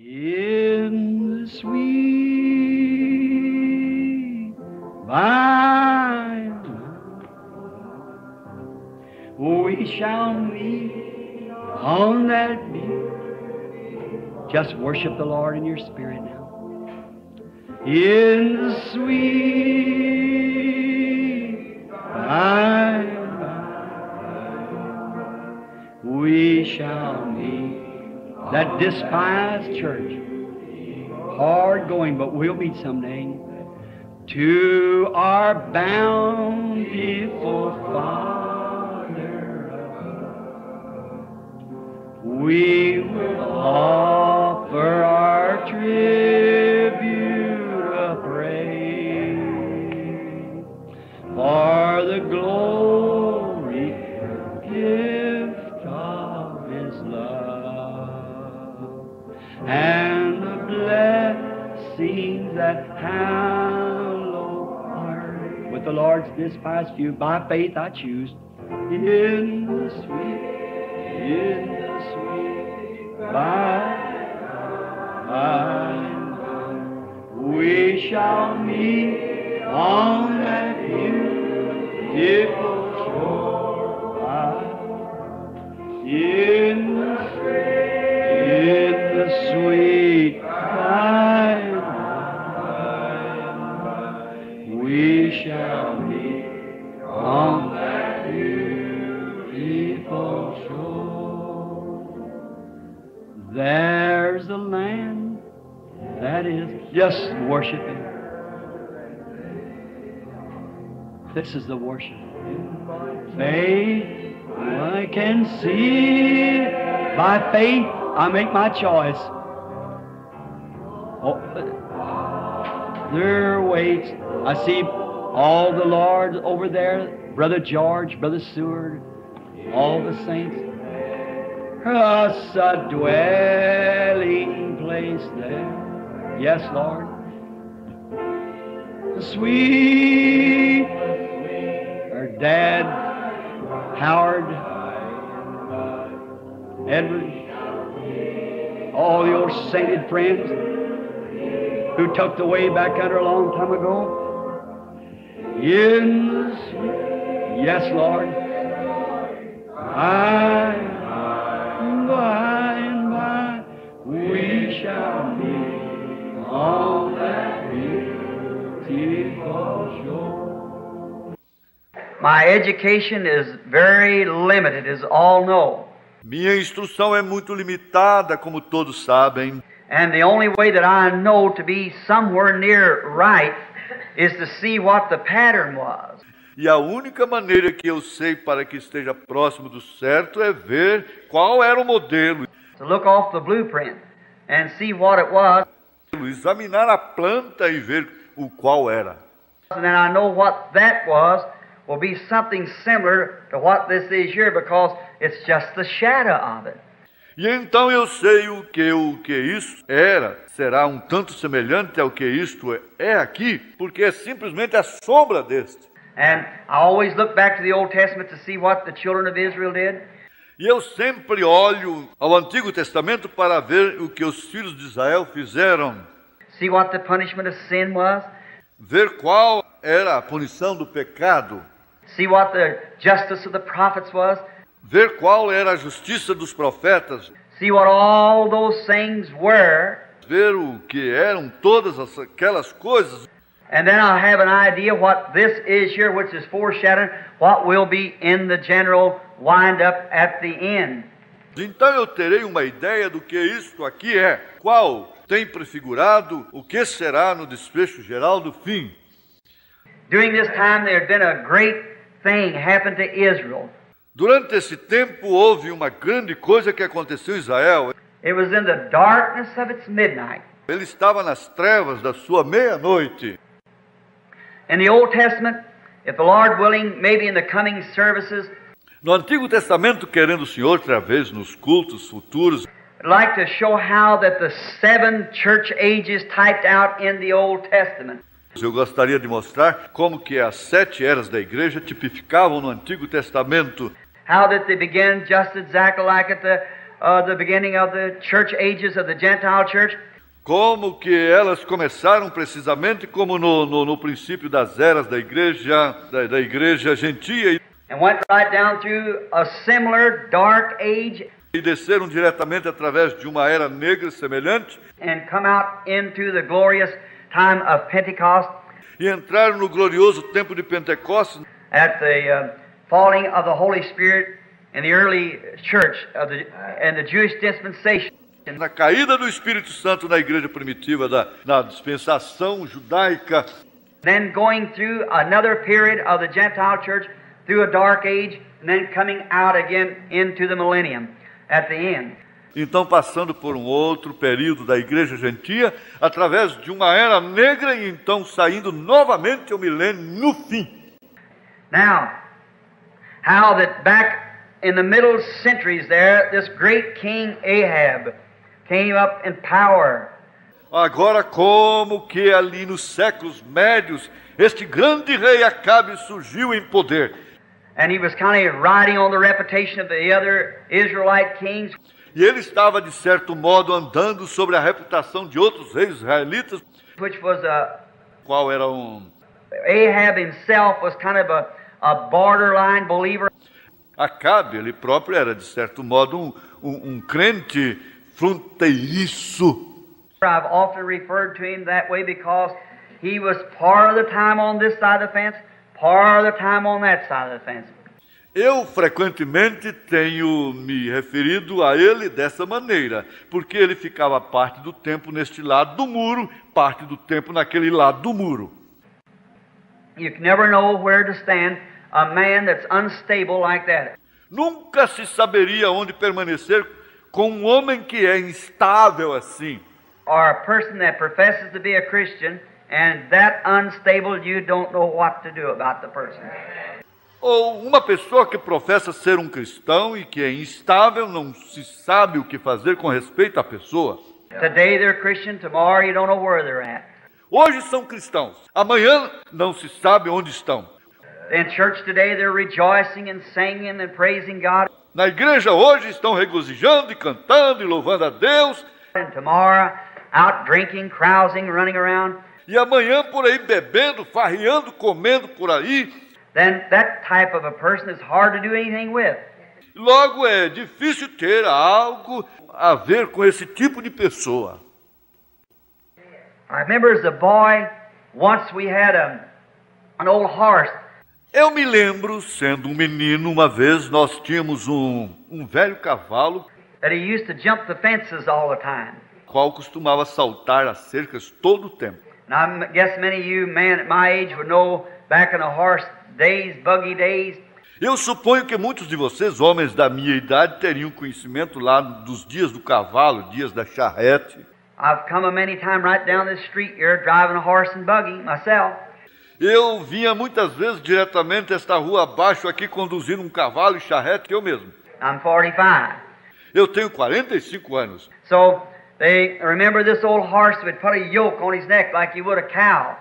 In the sweet by and by, we shall meet on that beach. Just worship the Lord in your spirit now. In the sweet by and by, we shall meet. That despised church, hard going, but we'll meet someday. To our bountiful Father, we will offer our tribute of praise for the glory gift of His love and the blessings that hallow our. With the Lord's despised few, by faith I choose. In the sweet by and by, we shall meet on that beautiful shore. In the sweet by and by, we shall meet on that beautiful shore. There's a land that is just worshiping. This is the worship. Faith, I can see. By faith, I make my choice. Oh, there waits. I see all the Lord over there, Brother George, Brother Seward, all the saints. Us a dwelling place there. Yes, Lord. The sweet, our Dad, Howard, Edward, all your sainted friends who tucked the way back under a long time ago. In the sweet, yes, Lord. By and by, we shall meet on that beautiful shore. My education is very limited, as all know. Minha instrução é muito limitada, como todos sabem. And the only way that I know to be somewhere near right is to see what the pattern was. E a única maneira que eu sei para que esteja próximo do certo é ver qual era o modelo. To look off the blueprint and see what it was. Examinar a planta e ver o qual era. And then I know what that was will be something similar to what this is here because it's just the shadow of it. E então eu sei o que isso era, será um tanto semelhante ao que isto é aqui, porque é simplesmente a sombra deste. And I always look back to the Old Testament to see what the children of Israel did. E eu sempre olho ao Antigo Testamento para ver o que os filhos de Israel fizeram. See what the punishment of sin was. Ver qual era a punição do pecado. See what the justice of the prophets was. Ver qual era a justiça dos profetas. See what all those things were. Ver o que eram todas aquelas coisas. And then I'll have an idea what this is here, which is foreshadowing what will be in the general wind-up at the end. Então eu terei uma ideia do que isto aqui é, qual tem prefigurado o que será no desfecho geral do fim. During this time there had been a great thing happened to Israel. Durante esse tempo houve uma grande coisa que aconteceu em Israel. It was in the darkness of its midnight. Ele estava nas trevas da sua meia-noite. In the Old Testament, if the Lord willing, maybe in the coming services, no Antigo Testamento, querendo o Senhor, outra vez nos cultos futuros, I'd like to show how that the 7 church ages typed out in the Old Testament. Eu gostaria de mostrar como que as 7 eras da igreja tipificavam no Antigo Testamento. How that they began just exactly like at the beginning of the church ages of the Gentile church. Como que elas começaram precisamente como no princípio das eras da igreja gentia And went right down through a similar dark age e desceram diretamente através de uma era negra semelhante and come out into the glorious time of Pentecost e entraram no glorioso tempo de Pentecostes at the falling of the Holy Spirit in the early church of the Jewish dispensation. na caída do Espírito Santo na igreja primitiva na dispensação judaica. Then going through another period of the Gentile church through a dark age and then coming out again into the millennium at the end. Então, passando por um outro período da igreja gentia, através de uma era negra e então saindo novamente ao milênio no fim. Now, how that back in the middle centuries there, this great king Ahab came up in power. Agora, como que ali nos séculos médios, este grande rei Acabe surgiu em poder. And he was kind of riding on the reputation of the other Israelite kings. E ele estava, de certo modo, andando sobre a reputação de outros reis israelitas, Which was qual era Ahab himself was kind of a borderline believer. Acabe, ele próprio era, de certo modo, um crente fronteiriço. I've often referred to him that way because he was part of the time on this side of the fence, part of the time on that side of the fence. Eu frequentemente tenho me referido a ele dessa maneira, porque ele ficava parte do tempo neste lado do muro, parte do tempo naquele lado do muro. You can never know where to stand a man that's unstable like that. Nunca se saberia onde permanecer com um homem que é instável assim. Or a person that professes to be a Christian and that unstable, you don't know what to do about the person. Ou uma pessoa que professa ser um cristão e que é instável, não se sabe o que fazer com respeito à pessoa. Today they're Christian, tomorrow you don't know where they're at. Hoje são cristãos, amanhã não se sabe onde estão. In church today they're rejoicing and singing and praising God. Na igreja hoje estão regozijando e cantando e louvando a Deus. And tomorrow out drinking, carousing, running around. E amanhã por aí bebendo, farreando, comendo por aí. Then that type of a person is hard to do anything with. Logo é difícil ter algo a ver com esse tipo de pessoa. I remember as a boy, once we had an old horse. Eu me lembro, sendo um menino, uma vez nós tínhamos um velho cavalo That he used to jump the fences all the time. qual costumava saltar as cercas todo o tempo. And I guess many of you men at my age would know back in the horse days, buggy days. Eu suponho que muitos de vocês, homens da minha idade, teriam conhecimento lá dos dias do cavalo, dias da charrete. I've come a many times right down this street here driving a horse and buggy myself. Eu vinha muitas vezes diretamente esta rua abaixo aqui conduzindo um cavalo e charrete eu mesmo. I'm 45. Eu tenho 45 anos. So they remember this old horse would put a yoke on his neck like you would a cow.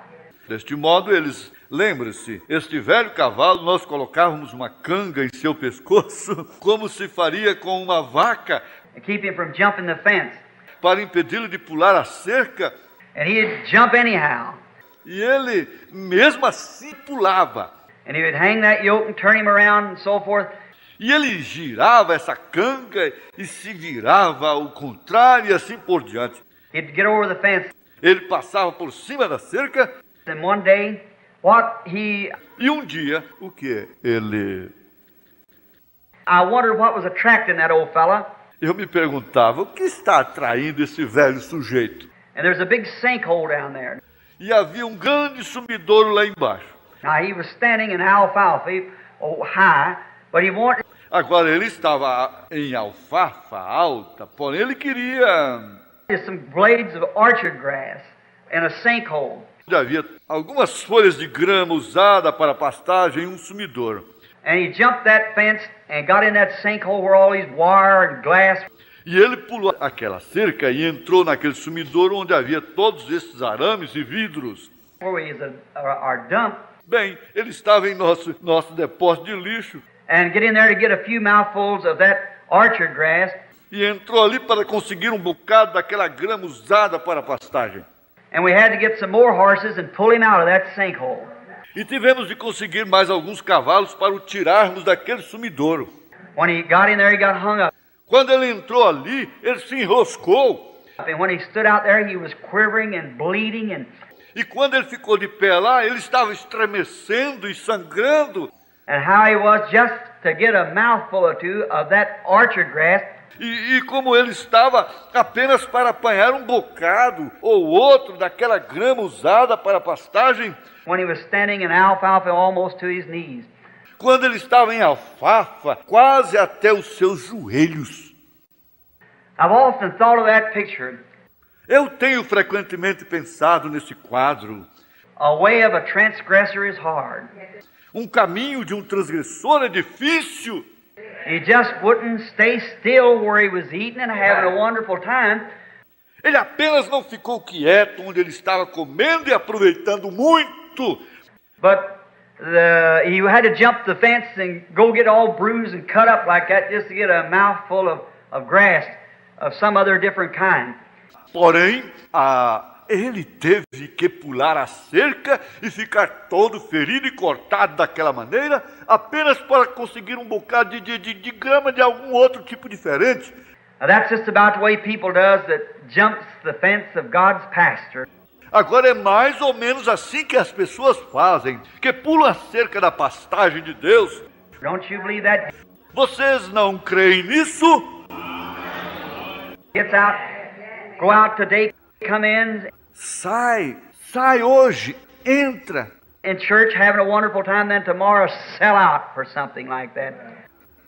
Deste modo, eles, lembre-se, este velho cavalo, nós colocávamos uma canga em seu pescoço, como se faria com uma vaca, To keep him from jumping the fence. para impedi-lo de pular a cerca, And he'd jump anyhow. e ele, mesmo assim, pulava. And he would hang that yoke and turn him around and so forth. E ele girava essa canga e se virava ao contrário e assim por diante. He'd get over the fence. Ele passava por cima da cerca And one day, what he... e um dia, o que ele... I wondered what was attracting that old fella. Eu me perguntava, o que está atraindo esse velho sujeito? And there's a big sinkhole down there. E havia um grande sumidouro lá embaixo. Now he was standing in alfalfa, high, but he wanted... Agora ele estava em alfafa alta, porém ele queria... some blades of orchard grass in a sinkhole. Havia algumas folhas de grama usada para pastagem em um sumidouro. And he jumped that fence and got in that sinkhole where all these wire and glass. E ele pulou aquela cerca e entrou naquele sumidouro onde havia todos esses arames e vidros. Where is our dump. Bem, ele estava em nosso depósito de lixo. And get in there to get a few mouthfuls of that orchard grass. e entrou ali para conseguir um bocado daquela grama usada para a pastagem. And we had to get some more horses and pull him out of that sinkhole. E tivemos de conseguir mais alguns cavalos para o tirarmos daquele sumidouro. When he got in there, he got hung up. Quando ele entrou ali, ele se enroscou. And when he stood out there, he was quivering and bleeding and... E quando ele ficou de pé lá, ele estava estremecendo e sangrando. And how he was just to get a mouthful or two of that orchard grass. E como ele estava apenas para apanhar um bocado ou outro daquela grama usada para pastagem. When he was standing in alfalfa almost to his knees. Quando ele estava em alfafa, quase até os seus joelhos. I've often thought of that picture. Eu tenho frequentemente pensado nesse quadro. A way of a transgressor is hard. Um caminho de um transgressor é difícil. He just wouldn't stay still where he was eating and having a wonderful time. Ele apenas não ficou quieto onde ele estava comendo e aproveitando muito. But he had to jump the fence and go get all bruised and cut up like that just to get a mouthful of grass of some other different kind. Porém, ele teve que pular a cerca e ficar todo ferido e cortado daquela maneira, apenas para conseguir um bocado de grama de algum outro tipo diferente. Now that's just about the way people does that jumps the fence of God's pasture. Agora é mais ou menos assim que as pessoas fazem, que pulam a cerca da pastagem de Deus. Don't you believe that? Vocês não creem nisso? Gets out, go out today, come in. Sai hoje, entra. In church having a wonderful time, then tomorrow sell out for something like that.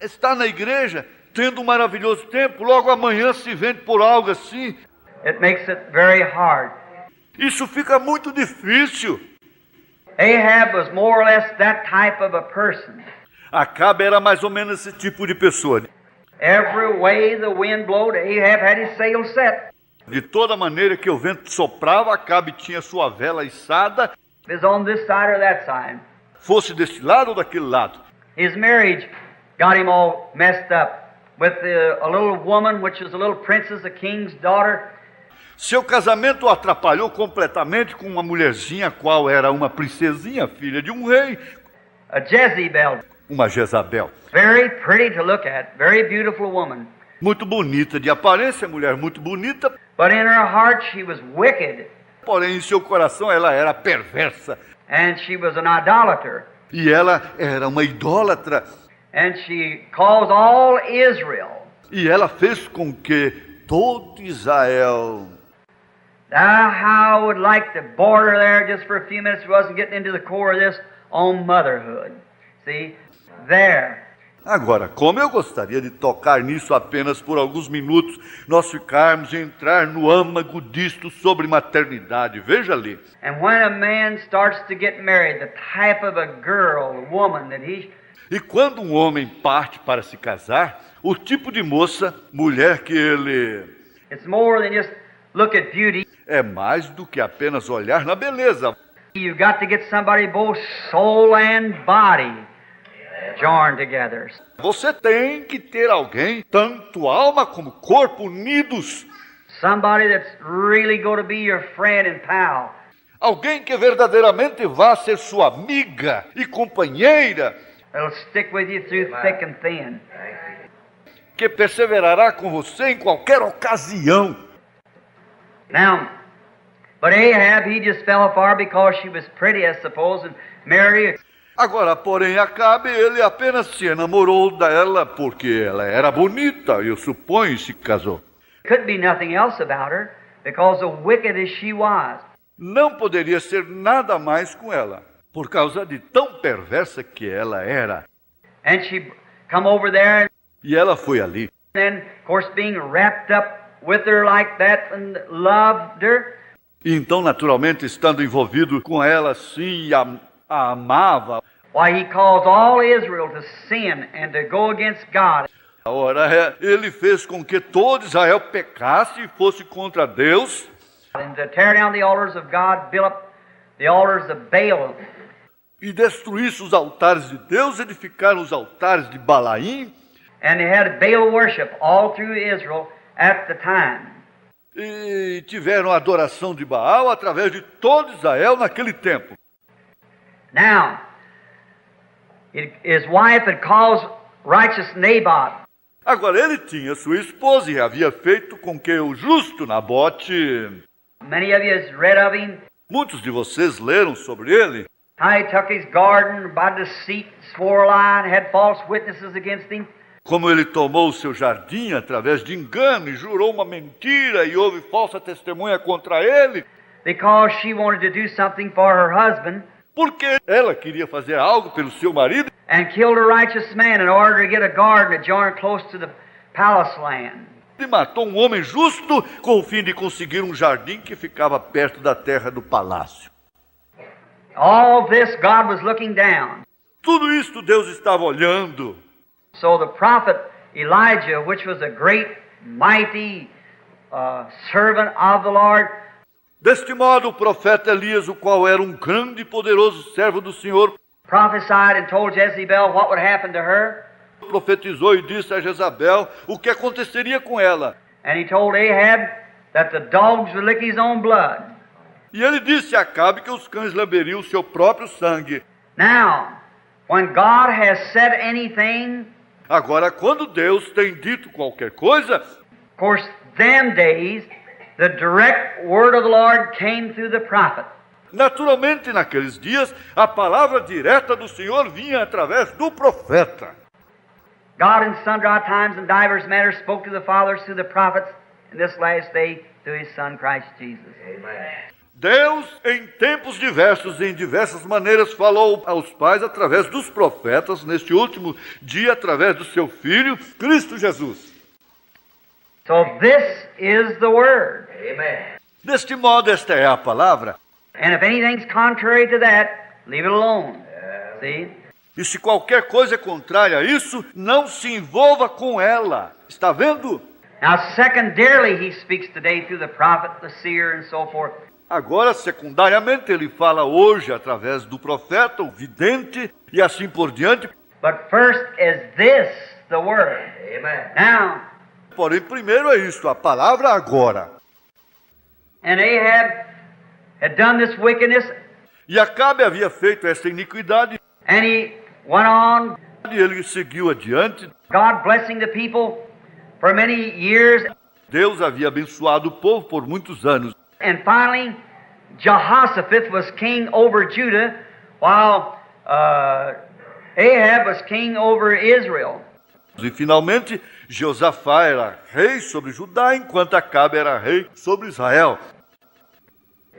Está na igreja, tendo um maravilhoso tempo, logo amanhã se vende por algo assim. It makes it very hard. Isso fica muito difícil. Ahab was more or less that type of a person. Acabe era mais ou menos esse tipo de pessoa. Every way the wind blowed, Ahab had his sail set. De toda maneira que o vento soprava, Acabe tinha sua vela içada. It was on this side or that side. Fosse desse lado ou daquele lado. His marriage got him all messed up with a little woman, which is a little princess, a king's daughter. Seu casamento o atrapalhou completamente com uma mulherzinha, qual era uma princesinha, filha de um rei. A Jezebel. Uma Jezabel. Very pretty to look at, very beautiful woman. Muito bonita de aparência, mulher muito bonita. But in her heart she was wicked. Porém, em seu coração ela era perversa. And she was an idolater. E ela era uma idólatra. And she caused all Israel. E ela fez com que todo Israel... How I would like to border there just for a few minutes. Wasn't getting into the core of this on motherhood. See, there. Agora, como eu gostaria de tocar nisso apenas por alguns minutos, nós ficarmos e entrar no âmago disto sobre maternidade. Veja ali. And when a man starts to get married, the type of a girl, woman that he... E quando um homem parte para se casar, o tipo de moça, mulher que ele... It's more than just look at beauty. É mais do que apenas olhar na beleza. You've got to get somebody both soul and body joined together. Você tem que ter alguém, tanto alma como corpo, unidos. Somebody that's really going to be your friend and pal. Alguém que verdadeiramente vá ser sua amiga e companheira. That'll stick with you through thick and thin. Que perseverará com você em qualquer ocasião. Now, but Ahab, he just fell afar because she was pretty, I suppose, and Mary... Agora, porém, Acabe, ele apenas se enamorou dela porque ela era bonita, eu suponho, e se casou. Could be nothing else about her, because as wicked as she was. Não poderia ser nada mais com ela, por causa de tão perversa que ela era. And she come over there, E ela foi ali. and of course being wrapped up with her like that and loved her. E então, naturalmente, estando envolvido com ela assim, a amava. Why, he caused all Israel to sin and to go against God. Ora, ele fez com que todo Israel pecasse e fosse contra Deus. And to tear down the altars of God, build up the altars of Baal. E destruísse os altares de Deus, edificaram os altares de Balaim. And they had Baal worship all through Israel at the time. E tiveram adoração de Baal através de todo Israel naquele tempo. Now, his wife had caused righteous Naboth. Agora, ele tinha sua esposa e havia feito com que o justo Nabote... Many of you has read of him. Muitos de vocês leram sobre ele. How he took his garden by deceit, swore a lie, and had false witnesses against him. Como ele tomou o seu jardim através de engano e jurou uma mentira e houve falsa testemunha contra ele. Because she wanted to do something for her husband. Porque ela queria fazer algo pelo seu marido. And killed a righteous man in order to get a garden adjoining close to the palace land. Ele matou um homem justo com o fim de conseguir um jardim que ficava perto da terra do palácio. All this God was looking down. Tudo isto Deus estava olhando. So the prophet Elijah, which was a great, mighty servant of the Lord, deste modo, o profeta Elias, o qual era um grande e poderoso servo do Senhor, prophesied and told Jezebel what would happen to her. Profetizou e disse a Jezabel o que aconteceria com ela. And he told Ahab that the dogs would lick his own blood. E ele disse a Acabe que os cães lamberiam o seu próprio sangue. Now, when God has said anything, agora, quando Deus tem dito qualquer coisa, of course, them days, the direct word of the Lord came through the prophet. Naturalmente, naqueles dias, a palavra direta do Senhor vinha através do profeta. God in sundry times and divers manners spoke to the fathers through the prophets, in this last day through His Son Christ Jesus. Amen. Deus, em tempos diversos e em diversas maneiras, falou aos pais através dos profetas, neste último dia, através do seu Filho, Cristo Jesus. So this is the Word. Amen. Deste modo, esta é a palavra. And if anything's contrary to that, leave it alone. See? E se qualquer coisa é contrária a isso, não se envolva com ela. Está vendo? Now, secondarily, He speaks today through the prophet, the seer, and so forth. Agora, secundariamente, ele fala hoje através do profeta, o vidente, e assim por diante. But first is this, the Word. Amen. Now, porém, primeiro é isto, a palavra agora. And Ahab had done this wickedness. E Acabe havia feito esta iniquidade. And he went on. E ele seguiu adiante. God blessing the people for many years. Deus havia abençoado o povo por muitos anos. And finally, Jehoshaphat was king over Judah, while Ahab was king over Israel. E finalmente, Josafá era rei sobre Judá, enquanto Acabe era rei sobre Israel.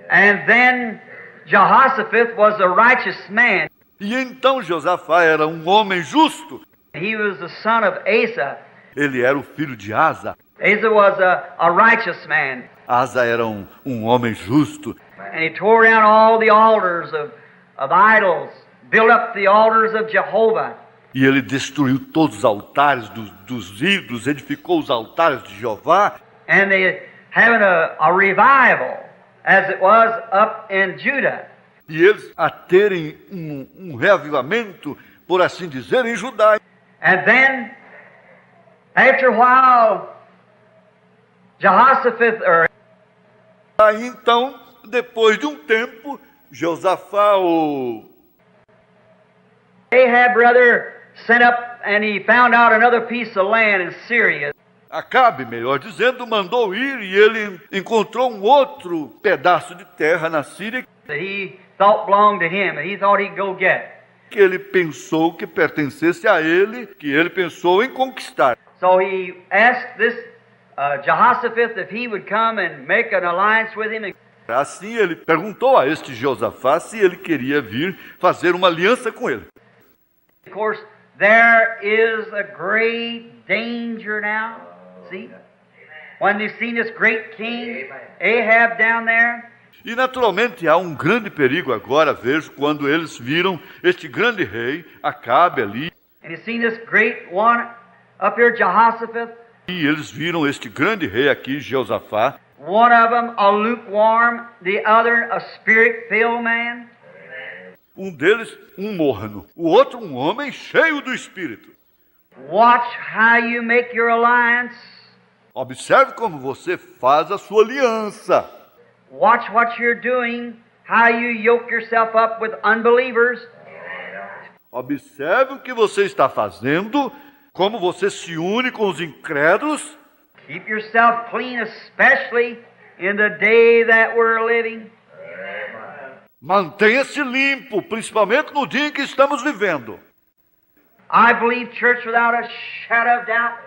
And then Jehoshaphat was a righteous man. E então Josafá era um homem justo. He was the son of Asa. Ele era o filho de Asa. Asa was a righteous man. Asa era um homem justo. And he tore down all the altars of idols, built up the altars of Jehovah. E ele destruiu todos os altares dos ídolos, edificou os altares de Jeová. And they having a revival, as it was up in Judah. E eles a terem um reavivamento, por assim dizer, em Judá. And then, after a while, Jehoshaphat, Aí então, depois de um tempo, Josafá, o Ahab brother, sent up and he found out another piece of land in Syria. Acabe, melhor dizendo, mandou ir e ele encontrou um outro pedaço de terra na Síria That he thought belonged to him, and he thought he'd go get. que ele pensou que pertencesse a ele, que ele pensou em conquistar. So he asked this Jehoshaphat if he would come and make an alliance with him. Assim ele perguntou a este Josafá se ele queria vir fazer uma aliança com ele. Of course, there is a great danger now. See? When they've seen this great king, Ahab down there. E naturalmente há um grande perigo agora, vejo, quando eles viram este grande rei, Acabe ali. And you've seen this great one up here, Jehoshaphat. E eles viram este grande rei aqui, Josafá. One of them a lukewarm, the other a spirit-filled man. Um deles, um morno. O outro, um homem cheio do Espírito. Watch how you make your alliance. Observe como você faz a sua aliança. Watch what you're doing, how you yoke yourself up with unbelievers. Observe o que você está fazendo, como você se une com os incrédulos. Keep yourself clean, especially in the day that we're living. Mantenha-se limpo, principalmente no dia em que estamos vivendo. I believe, church, without a shadow of doubt.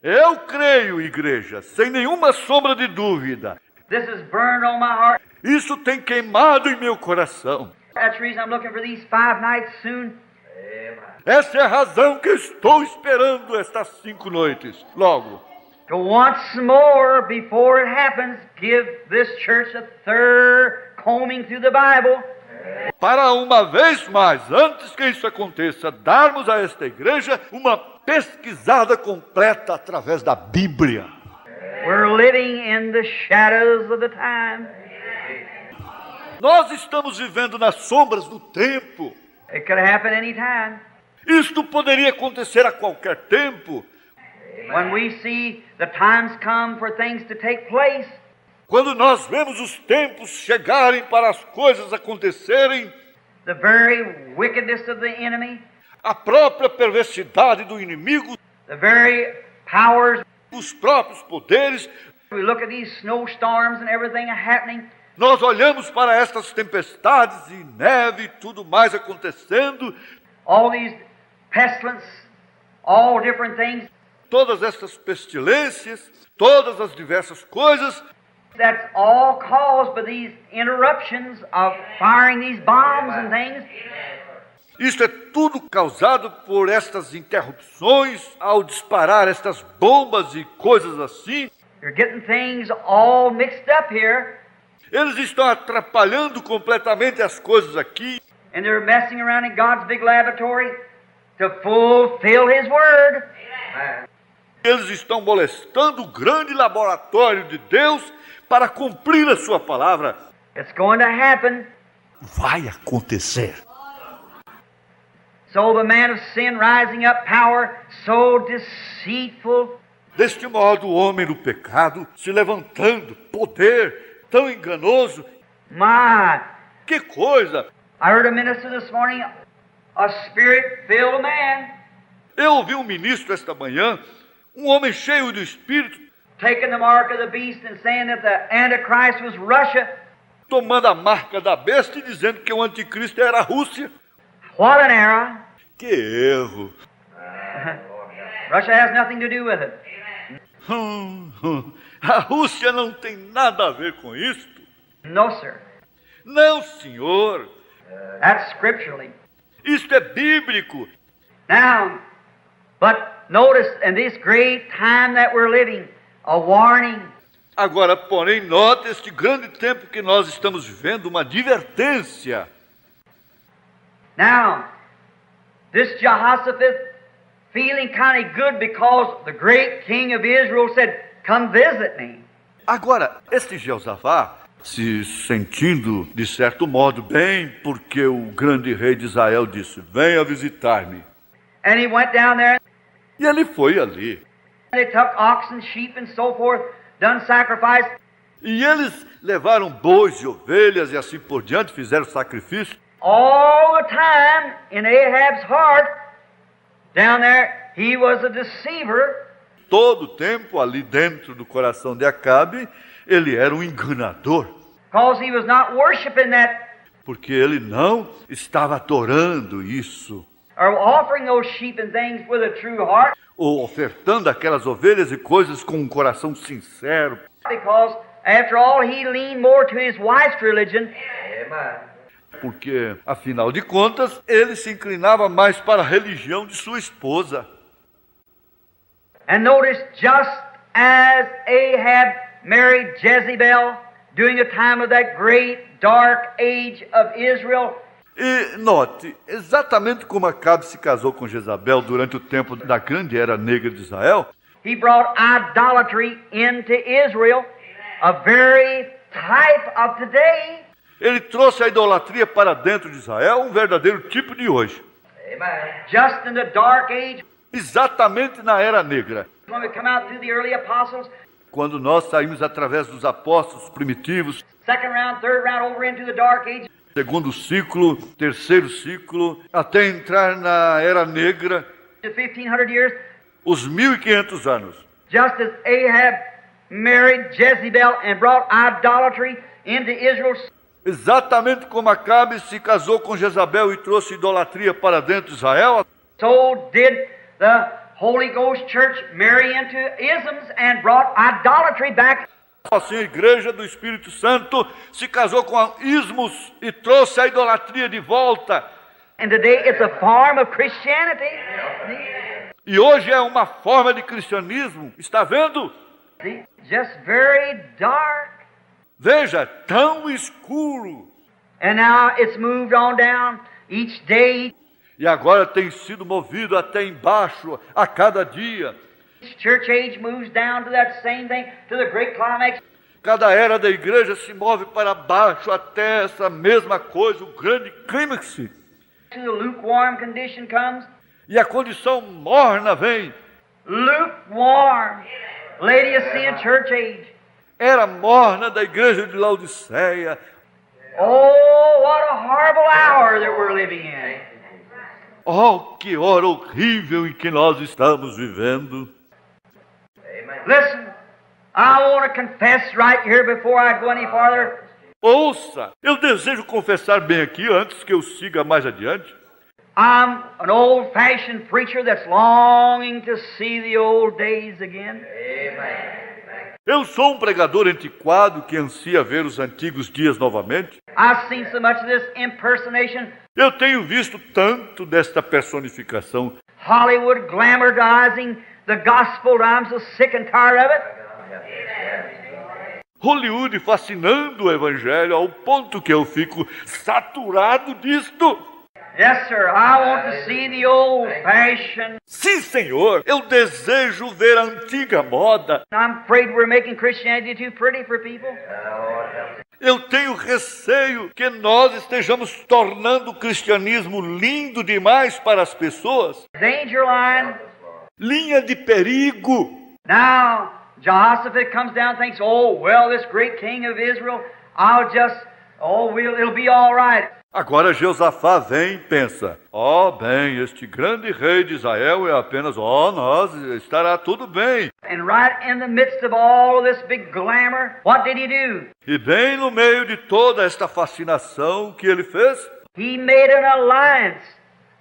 Eu creio, igreja, sem nenhuma sombra de dúvida. This is burned on my heart. Isso tem queimado em meu coração. That's the reason I'm looking for these 5 nights soon. Essa é a razão que eu estou esperando estas 5 noites, logo. To once more, before it happens, give this church a third combing through the Bible. Para uma vez mais, antes que isso aconteça, darmos a esta igreja uma pesquisada completa através da Bíblia. We're living in the shadows of the time. Nós estamos vivendo nas sombras do tempo. It could happen any time. Isto poderia acontecer a qualquer tempo. When we see the times come for things to take place, Quando nós vemos os tempos chegarem para as coisas acontecerem, the very wickedness of the enemy, a própria perversidade do inimigo, the very powers. os próprios poderes, We look at these snowstorms and everything happening. nós olhamos para estas tempestades e neve e tudo mais acontecendo, All these pestilence, all different things. todas estas pestilências, todas as diversas coisas, That's all caused by these interruptions of firing these bombs and things. isto é tudo causado por estas interrupções ao disparar estas bombas e coisas assim. You're getting things all mixed up here, Eles estão atrapalhando completamente as coisas aqui. and they're messing around in God's big laboratory to fulfill His Word. Eles estão molestando o grande laboratório de Deus para cumprir a sua palavra. It's going to happen. Vai acontecer. So the man of sin rising up, power so deceitful. Deste modo, o homem do pecado se levantando, poder tão enganoso. My, Que coisa! I heard a minister this morning, a spirit-filled man, Eu ouvi um ministro esta manhã, um homem cheio do Espírito, taking the mark of the beast and saying that the Antichrist was Russia. tomando a marca da besta e dizendo que o anticristo era a Rússia. What an error. Que erro! Russia has nothing to do with it. A Rússia não tem nada a ver com isto. No, sir. Não, senhor. That's scripturally. Isto é bíblico. Now, but notice in this great time that we're living, a warning. Agora, porém, nota este grande tempo que nós estamos vivendo, uma advertência. Now, this Jehoshaphat feeling kind of good because the great king of Israel said, "Come visit me." Agora, este Jeosafá, se sentindo, de certo modo, bem, porque o grande rei de Israel disse, venha visitar-me. And he went down there, E ele foi ali. and they took oxen, sheep, and so forth, done sacrifice. E eles levaram bois e ovelhas e assim por diante, fizeram sacrifício. All the time in Ahab's heart, down there, he was a deceiver. Todo o tempo, ali dentro do coração de Acabe, ele era um enganador. Because he was not worshiping that Porque ele não estava adorando isso. or offering those sheep and things with a true heart. Ou ofertando aquelas ovelhas e coisas com um coração sincero. Because after all, he leaned more to his wife's religion. Porque, afinal de contas, ele se inclinava mais para a religião de sua esposa. And notice, just as Ahab married Jezebel during the time of that great dark age of Israel, E note, exatamente como Acabe se casou com Jezabel durante o tempo da grande era negra de Israel, he brought idolatry into Israel, a very type of today. ele trouxe a idolatria para dentro de Israel, um verdadeiro tipo de hoje. Just in the dark age, exatamente na Era Negra. When we come out through the early apostles, Quando nós saímos através dos apóstolos primitivos, second round, third round, over into the dark age, segundo ciclo, terceiro ciclo, até entrar na Era Negra, to 1500 years, os 1500 anos. just as Ahab married Jezebel and brought idolatry into Israel, Exatamente como Acabe se casou com Jezabel e trouxe idolatria para dentro de Israel, so did the Holy Ghost Church marry into isms and brought idolatry back. assim a igreja do Espírito Santo se casou com ismos e trouxe a idolatria de volta. And today it's a form of Christianity. E hoje é uma forma de cristianismo, está vendo? See? Just very dark. Veja, tão escuro. And now it's moved on down each day. E agora tem sido movido até embaixo a cada dia. Each church age moves down to that same thing, to the great climax. Cada era da igreja se move para baixo até essa mesma coisa, o grande clímax. To the lukewarm condition comes. E a condição morna vem. Lukewarm. Laodicean church age. Era morna da igreja de Laodiceia. Oh, what a horrible hour that we're living in. Oh, que hora horrível em que nós estamos vivendo. Listen, I want to confess right here before I go any farther. Ouça, eu desejo confessar bem aqui antes que eu siga mais adiante. I'm an old-fashioned preacher that's longing to see the old days again. Eu sou um pregador antiquado que ansia ver os antigos dias novamente. I've seen so much of this impersonation, Eu tenho visto tanto desta personificação. Hollywood glamorizing the gospel. I'm so sick and tired of it. Hollywood fascinando o evangelho ao ponto que eu fico saturado disto. Yes, sir. I want to see the old-fashioned. Sim, Senhor, eu desejo ver a antiga moda. I'm afraid we're making Christianity too pretty for people. Eu tenho receio que nós estejamos tornando o cristianismo lindo demais para as pessoas. Danger line. Linha de perigo. Now, Jehoshaphat comes down and thinks, oh, well, this great king of Israel, it'll be all right. Agora Jeosafá vem e pensa, bem, este grande rei de Israel é apenas, estará tudo bem. And right in the midst of all of this big glamour, what did he do? E bem no meio de toda esta fascinação, o que ele fez? He made an alliance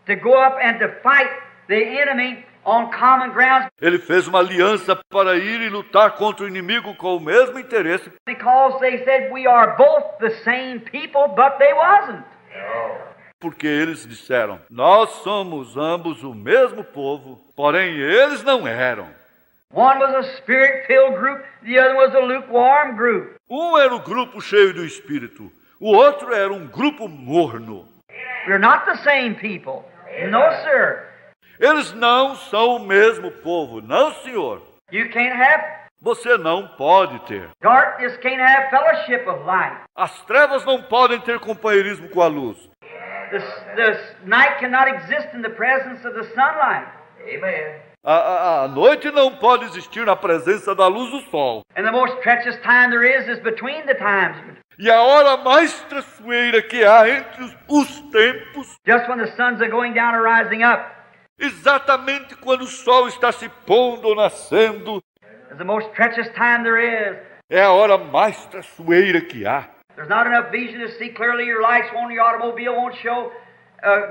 to go up and to fight the enemy on common grounds, Ele fez uma aliança para ir e lutar contra o inimigo com o mesmo interesse, because they said we are both the same people, but they wasn't. porque eles disseram, nós somos ambos o mesmo povo, porém eles não eram. One was a spirit-filled group, the other was a lukewarm group. Um era o grupo cheio do Espírito, o outro era um grupo morno. We're not the same people. No, sir. Eles não são o mesmo povo, não, senhor. You can't have Você não pode ter. darkness, can't have fellowship of light. As trevas não podem ter companheirismo com a luz. The night cannot exist in the presence of the sunlight. Amen. A noite não pode existir na presença da luz do sol. And the most treacherous time there is between the times. E a hora mais traiçoeira que há entre os tempos, Just when the suns are going down or rising up, exatamente quando o sol está se pondo ou nascendo, is the most treacherous time there is. é a hora mais traiçoeira que há. There's not enough vision to see clearly. Your lights won't, your automobile won't show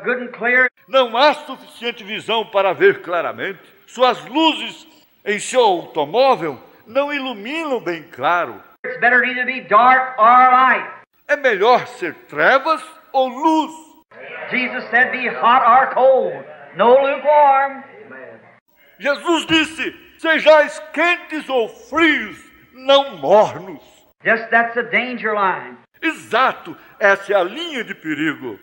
good and clear. Não há suficiente visão para ver claramente. Suas luzes em seu automóvel não iluminam bem claro. It's better to either be dark or light. É melhor ser trevas ou luz. Jesus said, be hot or cold, no lukewarm. Jesus disse, sejais quentes ou frios, não mornos. Just that's the danger line. Exato, essa é a linha de perigo.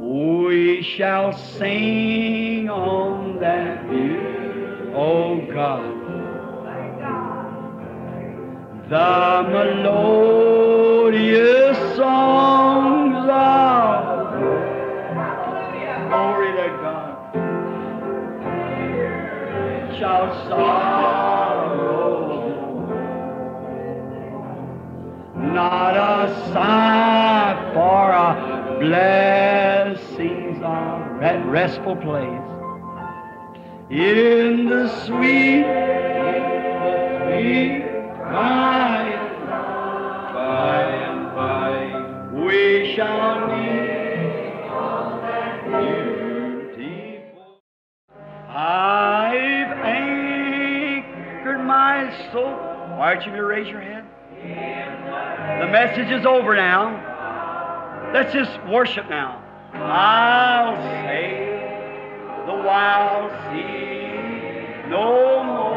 We shall sing on that hill, oh God, the melodious songs of glory to God. shall sorrow. Not a sigh for a blessings of that restful place. In the sweet by and by, we shall meet beautiful. I've anchored my soul. Why don't you raise your hand? The message is over now. Let's just worship now. I'll say the wild sea no more.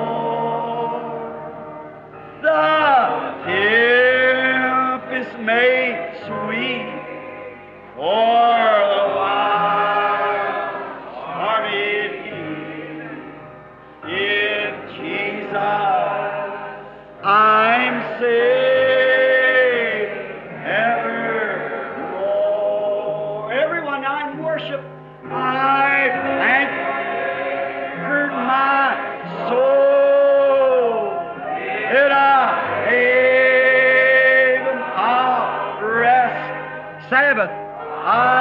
The tempest made sweet for the wild stormy in Jesus I'm saved evermore. Everyone now in worship, I've anchored my soul in a haven of rest. Sabbath, I